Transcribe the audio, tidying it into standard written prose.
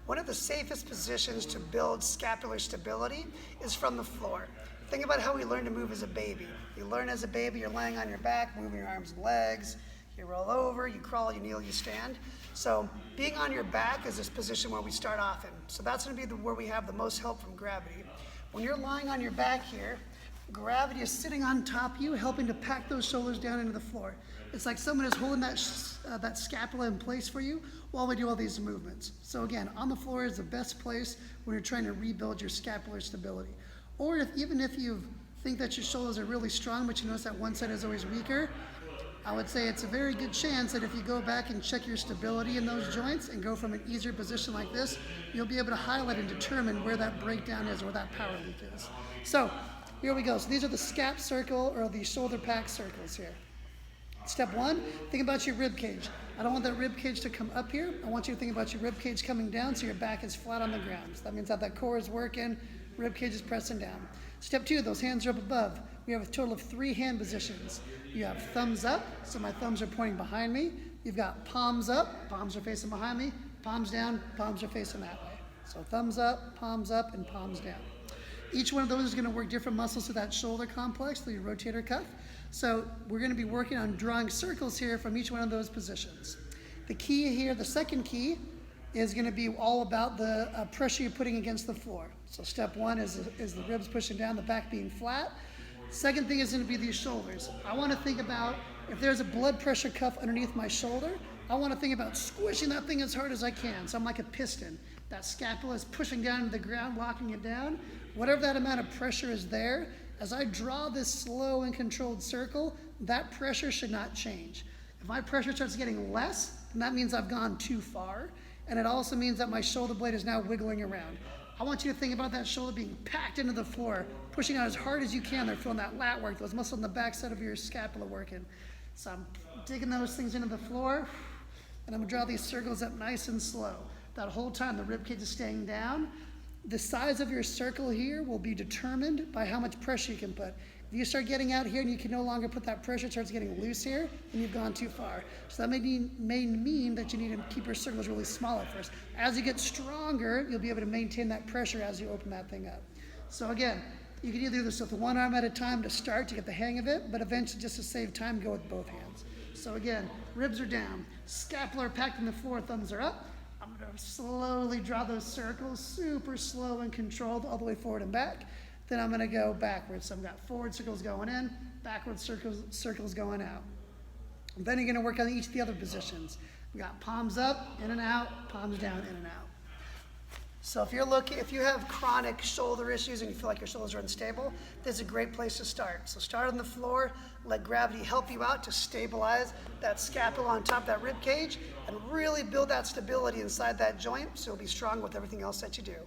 One of the safest positions to build scapular stability is from the floor. Think about how we learn to move as a baby. You learn as a baby, you're laying on your back, moving your arms and legs. You roll over, you crawl, you kneel, you stand. So being on your back is this position where we start off in. So that's going to be where we have the most help from gravity. When you're lying on your back here, gravity is sitting on top of you, helping to pack those shoulders down into the floor. It's like someone is holding that scapula in place for you while we do all these movements. So again, on the floor is the best place when you're trying to rebuild your scapular stability. Or even if you think that your shoulders are really strong, but you notice that one side is always weaker, I would say it's a very good chance that if you go back and check your stability in those joints and go from an easier position like this, you'll be able to highlight and determine where that breakdown is, where that power leak is. So here we go. So these are the scap circle or the shoulder pack circles here. Step one, think about your rib cage. I don't want that rib cage to come up here. I want you to think about your rib cage coming down so your back is flat on the ground. So that means that core is working, rib cage is pressing down. Step two, those hands are up above. We have a total of 3 hand positions. You have thumbs up, so my thumbs are pointing behind me. You've got palms up, palms are facing behind me. Palms down, palms are facing that way. So thumbs up, and palms down. Each one of those is going to work different muscles to that shoulder complex, the rotator cuff. So we're going to be working on drawing circles here from each one of those positions. The key here, the second key, is going to be all about the pressure you're putting against the floor. So step one is the ribs pushing down, the back being flat. Second thing is going to be these shoulders. I want to think about if there's a blood pressure cuff underneath my shoulder, I want to think about squishing that thing as hard as I can. So I'm like a piston. That scapula is pushing down to the ground, locking it down. Whatever that amount of pressure is there, as I draw this slow and controlled circle, that pressure should not change. If my pressure starts getting less, then that means I've gone too far. And it also means that my shoulder blade is now wiggling around. I want you to think about that shoulder being packed into the floor, pushing out as hard as you can. They're feeling that lat work, those muscles on the back side of your scapula working. So I'm digging those things into the floor, and I'm gonna draw these circles up nice and slow. That whole time the rib cage is staying down. The size of your circle here will be determined by how much pressure you can put. If you start getting out here and you can no longer put that pressure, it starts getting loose here, then you've gone too far. So that may mean that you need to keep your circles really small at first. As you get stronger, you'll be able to maintain that pressure as you open that thing up. So again, you can either do this with one arm at a time to start to get the hang of it, but eventually just to save time, go with both hands. So again, ribs are down, scapular packed in the floor, thumbs are up. I'm gonna slowly draw those circles, super slow and controlled all the way forward and back. Then I'm gonna go backwards. So I've got forward circles going in, backward circles going out. And then you're gonna work on each of the other positions. We got palms up, in and out, palms down, in and out. So if you have chronic shoulder issues and you feel like your shoulders are unstable, this is a great place to start. So start on the floor, let gravity help you out to stabilize that scapula on top of that rib cage and really build that stability inside that joint so you'll be strong with everything else that you do.